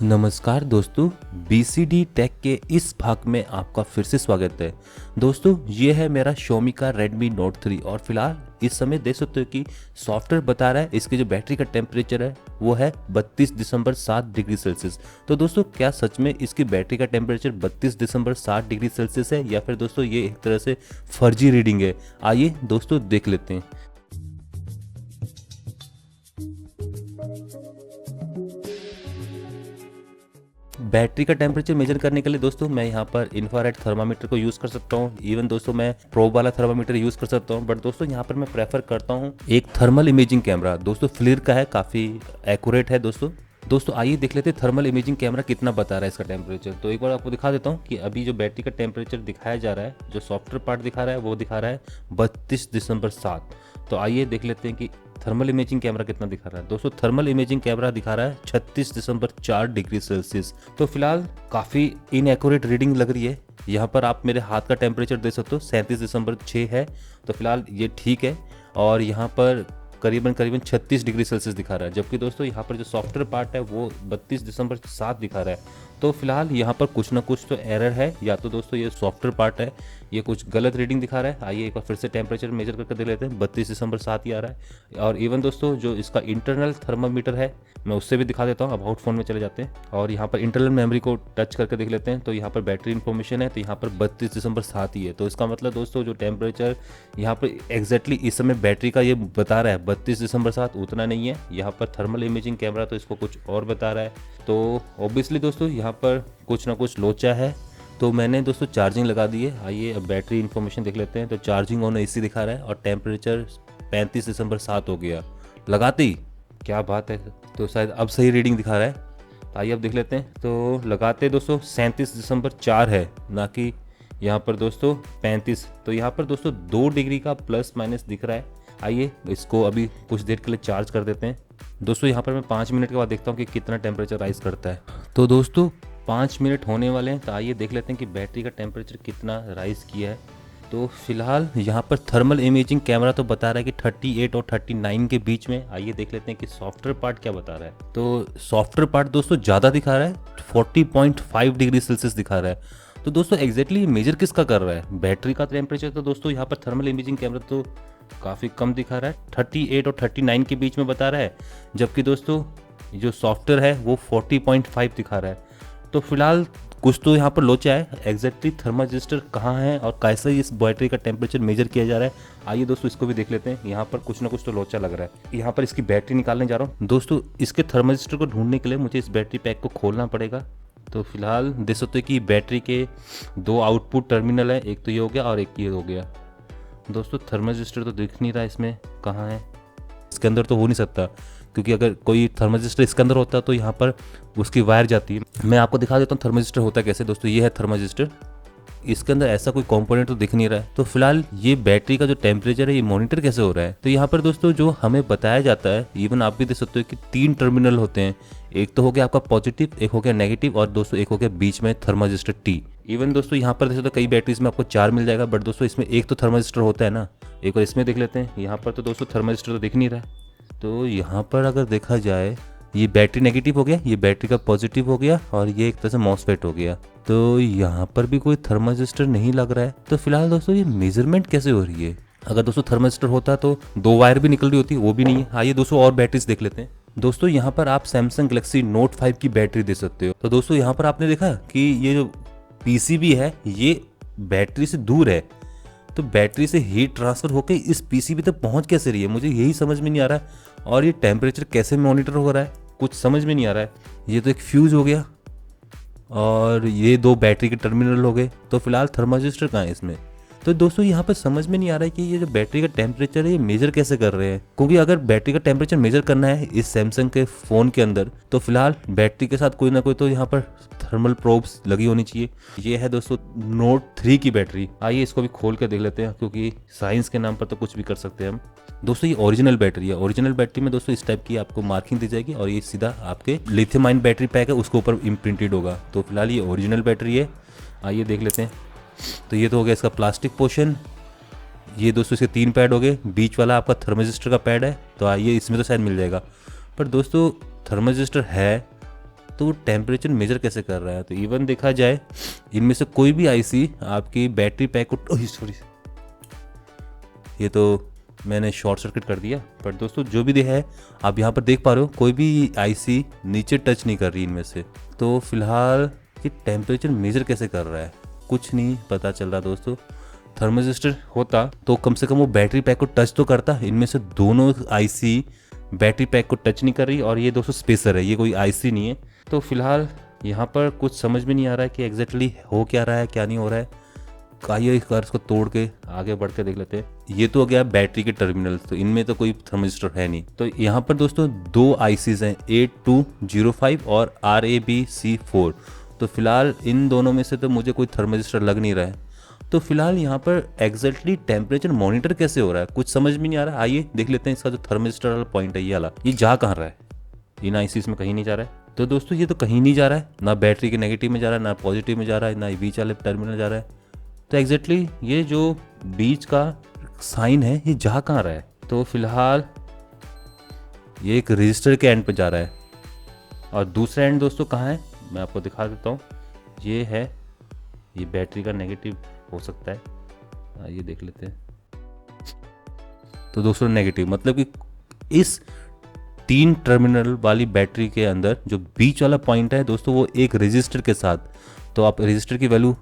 नमस्कार दोस्तों, BCD take के इस भाग में आपका फिर से स्वागत है। दोस्तों, ये है मेरा Xiaomi का Redmi Note 3 और फिलहाल इस समय देख सकते हो कि सॉफ्टवेयर बता रहा है इसकी जो बैटरी का टेम्परेचर है वो है 32 दिसंबर 7 डिग्री सेल्सियस। तो दोस्तों, क्या सच में इसकी बैटरी का टेम्परेचर 32 दिसंबर 7 डिग्री सेल्सियस है या फिर दोस्तों ये एक तरह से फर्जी रीडिंग है? आइए दोस्तों देख लेते हैं। बैटरी का टेम्परेचर मेजर करने के लिए दोस्तों मैं यहाँ पर इंफ्रारेड थर्मामीटर को यूज़ कर सकता हूँ। इवन दोस्तों मैं प्रोब वाला थर्मामीटर यूज़ कर सकता हूँ, बट दोस्तों यहाँ पर मैं प्रेफर करता हूँ एक थर्मल इमेजिंग कैमरा। दोस्तों फ्लिर का है, काफ़ी एक्यूरेट है। दोस्तों आइए देख लेते हैं थर्मल इमेजिंग कैमरा कितना बता रहा है इसका टेम्परेचर। तो एक बार आपको दिखा देता हूँ कि अभी जो बैटरी का टेम्परेचर दिखाया जा रहा है, जो सॉफ्टवेयर पार्ट दिखा रहा है वो दिखा रहा है 32 दिसंबर 7। तो आइए देख लेते हैं कि थर्मल इमेजिंग कैमरा कितना दिखा रहा है। दोस्तों थर्मल इमेजिंग कैमरा दिखा रहा है 36 दिसंबर 4 डिग्री सेल्सियस। तो फिलहाल काफ़ी इनएक्यूरेट रीडिंग लग रही है। यहाँ पर आप मेरे हाथ का टेम्परेचर देख सकते हो 37 दिसंबर 6 है। तो फिलहाल ये ठीक है और यहाँ पर करीबन 36 डिग्री सेल्सियस दिखा रहा है, जबकि दोस्तों यहाँ पर जो सॉफ्टवेयर पार्ट है वो 32 दिसंबर 7 दिखा रहा है। तो फिलहाल यहाँ पर कुछ ना कुछ तो एरर है, या तो दोस्तों ये सॉफ्टवेयर पार्ट है, ये कुछ गलत रीडिंग दिखा रहा है। आइए एक बार फिर से टेम्परेचर मेजर करके देख लेते हैं। 32 दिसंबर 7 ही आ रहा है। और इवन दोस्तों जो इसका इंटरनल थर्मामीटर है मैं उससे भी दिखा देता हूँ। अबाउट फोन में चले जाते हैं और यहाँ पर इंटरनल मेमोरी को टच करके देख लेते हैं। तो यहाँ पर बैटरी इन्फॉर्मेशन है, तो यहाँ पर 32 दिसंबर 7 ही है। तो इसका मतलब दोस्तों जो टेम्परेचर यहाँ पर एग्जैक्टली इस समय बैटरी का ये बता रहा है 32 दिसंबर 7, उतना नहीं है। यहाँ पर थर्मल इमेजिंग कैमरा तो इसको कुछ और बता रहा है। तो ऑब्वियसली दोस्तों यहाँ पर कुछ ना कुछ लोचा है। तो मैंने दोस्तों चार्जिंग लगा दी है। आइए अब बैटरी इन्फॉर्मेशन देख लेते हैं। तो चार्जिंग ऑन इसी दिखा रहा है और टेम्परेचर 35 दिसंबर 7 हो गया लगाते ही। क्या बात है, तो शायद अब सही रीडिंग दिखा रहा है। तो आइए अब देख लेते हैं। तो लगाते दोस्तों 37 दिसंबर 4 है, ना कि यहाँ पर दोस्तों 35। तो यहाँ पर दोस्तों 2 डिग्री का प्लस माइनस दिख रहा है। आइए इसको अभी कुछ देर के लिए चार्ज कर देते हैं। दोस्तों यहाँ पर मैं 5 मिनट के बाद देखता हूँ कि कितना टेम्परेचर राइज करता है। तो दोस्तों 5 मिनट होने वाले हैं। तो आइए देख लेते हैं कि बैटरी का टेम्परेचर कितना राइज किया है। तो फिलहाल यहाँ पर थर्मल इमेजिंग कैमरा तो बता रहा है कि 38 और 39 के बीच में। आइए देख लेते हैं कि सॉफ्टवेयर पार्ट क्या बता रहा है। तो सॉफ्टवेयर पार्ट दोस्तों ज़्यादा दिखा रहा है, 40.5 डिग्री सेल्सियस दिखा रहा है। तो दोस्तों एग्जैक्टली मेजर किसका कर रहा है? बैटरी का टेम्परेचर। तो दोस्तों यहाँ पर थर्मल इमेजिंग कैमरा तो काफ़ी कम दिखा रहा है, 38 और 39 के बीच में बता रहा है, जबकि दोस्तों जो सॉफ्टवेयर है वो 40.5 दिखा रहा है। तो फिलहाल कुछ तो यहाँ पर लोचा है। एग्जैक्टली थर्मल रजिस्टर कहाँ है और कैसे इस बैटरी का टेम्परेचर मेजर किया जा रहा है, आइए दोस्तों इसको भी देख लेते हैं। यहाँ पर कुछ ना कुछ तो लोचा लग रहा है। यहाँ पर इसकी बैटरी निकालने जा रहा हूँ। दोस्तों इसके थर्मल रजिस्टर को ढूंढने के लिए मुझे इस बैटरी पैक को खोलना पड़ेगा। तो फिलहाल देख सकते हो कि बैटरी के 2 आउटपुट टर्मिनल है, एक तो ये हो गया और एक ये हो गया। दोस्तों थर्मल रजिस्टर तो दिख नहीं रहा इसमें, कहाँ है? इसके अंदर तो हो नहीं सकता, क्योंकि अगर कोई थर्मल रजिस्टर इसके अंदर होता तो यहाँ पर उसकी वायर जाती है। मैं आपको दिखा देता हूँ थर्मल रजिस्टर होता कैसे। दोस्तों ये है थर्मल रजिस्टर, इसके अंदर ऐसा कोई कंपोनेंट तो दिख नहीं रहा है। तो फिलहाल ये बैटरी का जो टेम्परेचर है ये मॉनिटर कैसे हो रहा है? तो यहाँ पर दोस्तों जो हमें बताया जाता है, इवन आप भी देख सकते हो कि 3 टर्मिनल होते हैं। एक तो हो गया आपका पॉजिटिव, एक हो गया नेगेटिव और दोस्तों एक हो गया बीच में थर्मल रजिस्टर टी। इवन दोस्तों यहाँ पर देख सकते हो कई बैटरीज में आपको 4 मिल जाएगा, बट दोस्तों इसमें एक तो थर्मल रजिस्टर होता है ना। एक बार इसमें देख लेते हैं। यहाँ पर तो दोस्तों थर्मल रजिस्टर तो दिख नहीं रहा है। तो यहाँ पर अगर देखा जाए, ये बैटरी नेगेटिव हो गया, ये बैटरी का पॉजिटिव हो गया और ये एक तरह से मॉसफेट हो गया। तो यहाँ पर भी कोई थर्मल रजिस्टर नहीं लग रहा है। तो फिलहाल दोस्तों ये मेजरमेंट कैसे हो रही है? अगर दोस्तों थर्मल रजिस्टर होता तो 2 वायर भी निकल रही होती, वो भी नहीं है। आइए दोस्तों और बैटरीज देख लेते हैं। दोस्तों यहाँ पर आप सैमसंग गैलेक्सी नोट 5 की बैटरी दे सकते हो। तो दोस्तों यहाँ पर आपने देखा कि ये जो पीसीबी है ये बैटरी से दूर है, तो बैटरी से हीट ट्रांसफर होकर इस पीसीबी तक पहुंच कैसे रही है, मुझे यही समझ में नहीं आ रहा है। और ये टेम्परेचर कैसे मॉनिटर हो रहा है, कुछ समझ में नहीं आ रहा है। ये तो एक फ्यूज़ हो गया और ये 2 बैटरी के टर्मिनल हो गए। तो फिलहाल थर्मल रजिस्टर कहाँ है इसमें? तो दोस्तों यहाँ पर समझ में नहीं आ रहा है कि ये जो बैटरी का टेम्परेचर है ये मेजर कैसे कर रहे हैं, क्योंकि अगर बैटरी का टेम्परेचर मेजर करना है इस सैमसंग के फ़ोन के अंदर तो फिलहाल बैटरी के साथ कोई ना कोई तो यहाँ पर थर्मल प्रोब्स लगी होनी चाहिए। ये है दोस्तों नोट 3 की बैटरी। आइए इसको भी खोल कर देख लेते हैं, क्योंकि साइंस के नाम पर तो कुछ भी कर सकते हैं हम। दोस्तों ये ओरिजिनल बैटरी है। ओरिजिनल बैटरी में दोस्तों इस टाइप की आपको मार्किंग दी जाएगी और ये सीधा आपके लिथियम आयन बैटरी पैक है उसके ऊपर इम्प्रिंटेड होगा। तो फिलहाल ये ओरिजिनल बैटरी है। आइए देख लेते हैं। तो ये तो हो गया इसका प्लास्टिक पोर्शन। ये दोस्तों इसके 3 पैड हो गए, बीच वाला आपका थर्मल रजिस्टर का पैड है। तो आइए इसमें तो शायद मिल जाएगा, पर दोस्तों थर्मल रजिस्टर है तो वो टेम्परेचर मेजर कैसे कर रहा है। तो इवन देखा जाए इनमें से कोई भी आईसी आपकी बैटरी पैक को सॉरी ये तो मैंने शॉर्ट सर्किट कर दिया, पर दोस्तों जो भी है आप यहाँ पर देख पा रहे हो कोई भी आईसी नीचे टच नहीं कर रही इनमें से। तो फिलहाल ये टेम्परेचर मेजर कैसे कर रहा है कुछ नहीं पता चल रहा दोस्तों। थर्मोरजिस्टर होता तो कम से कम वो बैटरी पैक को टच तो करता, इनमें से दोनों आईसी बैटरी पैक को टच नहीं कर रही और ये दोस्तों स्पेसर है, ये कोई आईसी नहीं है। तो फिलहाल यहाँ पर कुछ समझ में नहीं आ रहा है कि एग्जैक्टली हो क्या रहा है क्या नहीं हो रहा है। आइए इस कार को तोड़ के आगे बढ़ के देख लेते हैं। ये तो हो गया बैटरी के टर्मिनल, तो इनमें तो कोई थर्मिस्टर है नहीं। तो यहाँ पर दोस्तों दो आईसीज हैं A205 और RABC4। तो फिलहाल इन दोनों में से तो मुझे कोई थर्मिस्टर लग नहीं रहा है। तो फिलहाल यहाँ पर एग्जैक्टली टेम्परेचर मॉनिटर कैसे हो रहा है कुछ समझ में नहीं आ रहा है। आइए देख लेते हैं इसका जो थर्मिस्टर वाला पॉइंट है ये वाला, ये जा कहाँ रहा है। इन आईसीज में कहीं नहीं जा रहा है। तो दोस्तों ये तो कहीं नहीं जा रहा है, ना बैटरी के नेगेटिव में जा रहा है, ना पॉजिटिव में जा रहा है, ना बीच वाले टर्मिनल जा रहा है। तो एग्जैक्टली ये जो बीच का साइन है ये जा कहाँ रहा है। तो फिलहाल ये एक रजिस्टर के एंड पे जा रहा है और दूसरा एंड दोस्तों कहाँ है मैं आपको दिखा देता हूँ। ये है, ये बैटरी का नेगेटिव हो सकता है, ये देख लेते हैं। तो दोस्तों नेगेटिव मतलब कि इस 3 टर्मिनल वाली बैटरी के अंदर जो बीच वाला पॉइंट है दोस्तों वो एक रजिस्टर के साथ, तो आप रजिस्टर की वैल्यू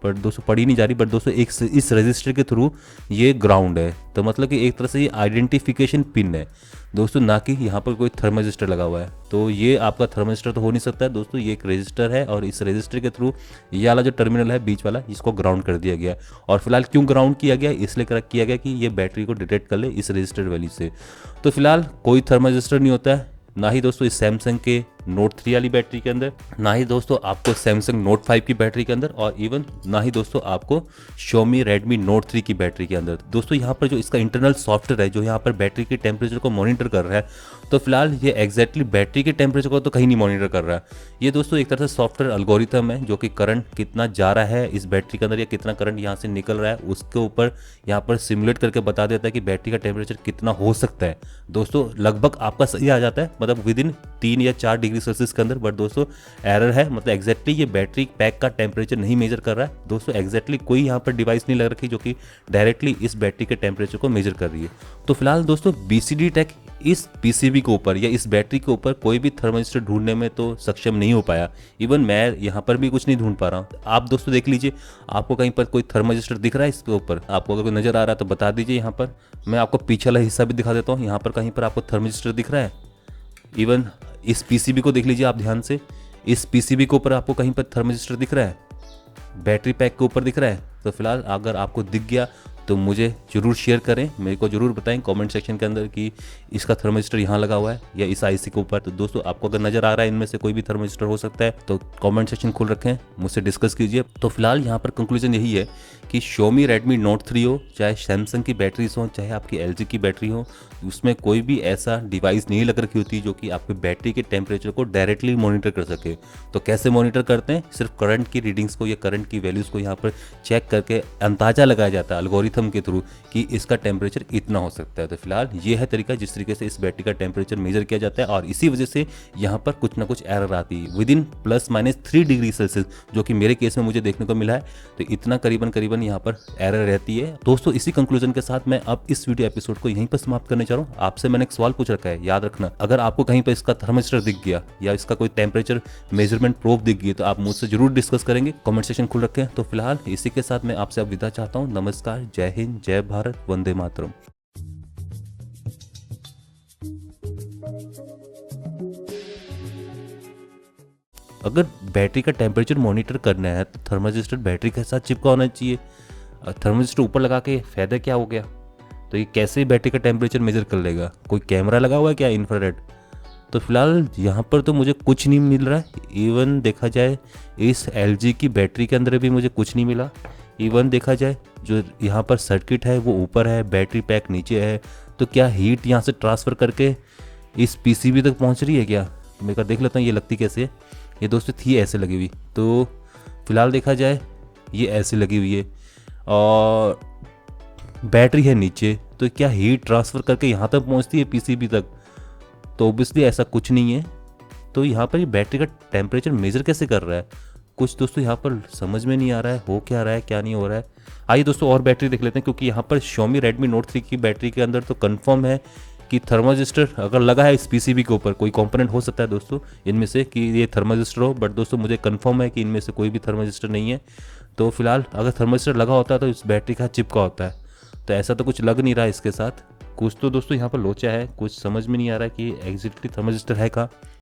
पर दोस्तों पढ़ी नहीं जा रही, बट दोस्तों एक इस रजिस्टर के थ्रू ये ग्राउंड है। तो मतलब कि एक तरह से ये आइडेंटिफिकेशन पिन है दोस्तों, ना कि यहाँ पर कोई थर्मिस्टर लगा हुआ है। तो ये आपका थर्मिस्टर तो हो नहीं सकता है दोस्तों, ये एक रजिस्टर है और इस रजिस्टर के थ्रू ये वाला जो टर्मिनल है बीच वाला इसको ग्राउंड कर दिया गया। और फिलहाल क्यों ग्राउंड किया गया, इसलिए किया गया कि ये बैटरी को डिटेक्ट कर ले इस रजिस्टर वैल्यू से। तो फिलहाल कोई थर्मिस्टर नहीं होता है, ना ही दोस्तों इस सैमसंग के नोट 3 वाली बैटरी के अंदर, ना ही दोस्तों आपको सैमसंग नोट 5 की बैटरी के अंदर, और इवन ना ही दोस्तों आपको Xiaomi Redmi Note 3 की बैटरी के अंदर। दोस्तों यहाँ पर जो इसका इंटरनल सॉफ्टवेयर है जो यहाँ पर बैटरी के टेम्परेचर को मॉनिटर कर रहा है, तो फिलहाल ये एग्जैक्टली बैटरी के टेम्परेचर को तो कहीं नहीं मॉनिटर कर रहा है। ये दोस्तों एक तरह से सॉफ्टवेयर एल्गोरिथम है जो कि करंट कितना जा रहा है इस बैटरी के अंदर या कितना करंट यहाँ से निकल रहा है उसके ऊपर यहाँ पर सिमुलेट करके बता देता है कि बैटरी का टेम्परेचर कितना हो सकता है। दोस्तों लगभग आपका सही आ जाता है, मतलब विद इन 3 या 4 डिग्री सेल्सियस के अंदर। बट दोस्तों एरर है, मतलब एग्जैक्टली ये बैटरी पैक का टेम्परेचर नहीं मेजर कर रहा है दोस्तों। एग्जैक्टली कोई यहाँ पर डिवाइस नहीं लग रखी जो कि डायरेक्टली इस बैटरी के टेम्परेचर को मेजर कर रही है। तो फिलहाल दोस्तों BCD टेक इस पीसीबी के ऊपर या इस बैटरी के ऊपर कोई भी थर्मिस्टर ढूंढने में तो सक्षम नहीं हो पाया। इवन मैं यहाँ पर भी कुछ नहीं ढूंढ पा रहा हूँ। आप दोस्तों देख लीजिए, आपको कहीं पर कोई थर्मिस्टर दिख रहा है इसके ऊपर, आपको अगर कोई नजर आ रहा है तो बता दीजिए। यहाँ पर मैं आपको पीछे वाला हिस्सा भी दिखा देता हूँ, यहाँ पर कहीं पर आपको थर्मिस्टर दिख रहा है। इवन इस पीसीबी को देख लीजिए आप ध्यान से, इस पीसीबी के ऊपर आपको कहीं पर थर्मिस्टर दिख रहा है, बैटरी पैक के ऊपर दिख रहा है। तो फिलहाल अगर आपको दिख गया तो मुझे ज़रूर शेयर करें, मेरे को ज़रूर बताएं कमेंट सेक्शन के अंदर कि इसका थर्मिस्टर यहाँ लगा हुआ है या इस आईसी के ऊपर। तो दोस्तों आपको अगर नज़र आ रहा है इनमें से कोई भी थर्मिस्टर हो सकता है तो कमेंट सेक्शन खोल रखें, मुझसे डिस्कस कीजिए। तो फिलहाल यहाँ पर कंक्लूजन यही है कि Xiaomi Redmi Note 3 हो, चाहे सैमसंग की बैटरीज हो, चाहे आपकी LG की बैटरी हो, उसमें कोई भी ऐसा डिवाइस नहीं लग रखी होती जो कि आपकी बैटरी के टेम्परेचर को डायरेक्टली मॉनिटर कर सके। तो कैसे मॉनिटर करते हैं, सिर्फ करंट की रीडिंग्स को या करंट की वैल्यूज़ को यहाँ पर चेक करके अंदाज़ा लगाया जाता है एल्गोरिथम के थ्रू कि इसका टेम्परेचर इतना हो सकता है। तो फिलहाल ये है तरीका जिस तरीके से इस बैटरी का टेम्परेचर मेजर किया जाता है, और इसी वजह से यहाँ पर कुछ ना कुछ एरर आती है विद इन ±3 डिग्री सेल्सियस, जो कि मेरे केस में मुझे देखने को मिला है। तो इतना करीबन यहाँ पर एरर रहती है। दोस्तों इसी कंक्लूजन के साथ मैं अब इस वीडियो एपिसोड को यहीं पर समाप्त करने जा रहा हूँ। आपसे मैंने एक सवाल पूछ रखा है, याद रखना, अगर आपको कहीं पर इसका थर्मिस्टर दिख गया या इसका कोई टेम्परेचर मेजरमेंट प्रूफ दिख गई तो आप मुझसे जरूर डिस्कस करेंगे, कमेंट सेक्शन खुल रखें। तो फिलहाल इसी के साथ मैं आपसे अब विदा चाहता हूँ। नमस्कार, जय हिंद, जय भारत, वंदे मातरम। अगर बैटरी का टेम्परेचर मॉनिटर करना है तो थर्मिस्टर बैटरी के साथ चिपका होना चाहिए। थर्मिस्टर ऊपर लगा के फायदा क्या हो गया? तो ये कैसे बैटरी का टेम्परेचर मेजर कर लेगा? कोई कैमरा लगा हुआ है क्या इंफ्रारेड? तो फिलहाल यहाँ पर तो मुझे कुछ नहीं मिल रहा है। इवन देखा जाए इस LG की बैटरी के अंदर भी मुझे कुछ नहीं मिला। इवन देखा जाए जो यहाँ पर सर्किट है वो ऊपर है, बैटरी पैक नीचे है। तो क्या हीट यहाँ से ट्रांसफ़र करके इस PCB तक पहुँच रही है क्या? मैं देख लेता हूँ ये लगती कैसे है। ये दोस्तों थी ऐसे लगी हुई, तो फिलहाल देखा जाए ये ऐसे लगी हुई है और बैटरी है नीचे। तो क्या हीट ट्रांसफ़र करके यहाँ तक पहुँचती है PCB तक? तो ऑब्वियसली ऐसा कुछ नहीं है। तो यहाँ पर ये बैटरी का टेम्परेचर मेज़र कैसे कर रहा है, कुछ दोस्तों यहाँ पर समझ में नहीं आ रहा है, हो क्या रहा है क्या नहीं हो रहा है। आइए दोस्तों और बैटरी देख लेते हैं, क्योंकि यहाँ पर Xiaomi Redmi Note 3 की बैटरी के अंदर तो कंफर्म है कि थर्माजिस्टर अगर लगा है इस पीसीबी के ऊपर, कोई कंपोनेंट हो सकता है दोस्तों इनमें से कि ये थर्माजिस्टर हो, बट दोस्तों मुझे कंफर्म है कि इनमें से कोई भी थर्माजिस्टर नहीं है। तो फिलहाल अगर थर्माजिस्टर लगा होता है तो इस बैटरी का चिपका होता है, तो ऐसा तो कुछ लग नहीं रहा है इसके साथ। कुछ तो दोस्तों यहाँ पर लोचा है, कुछ समझ में नहीं आ रहा है कि एग्जैक्टली थर्माजिस्टर है का।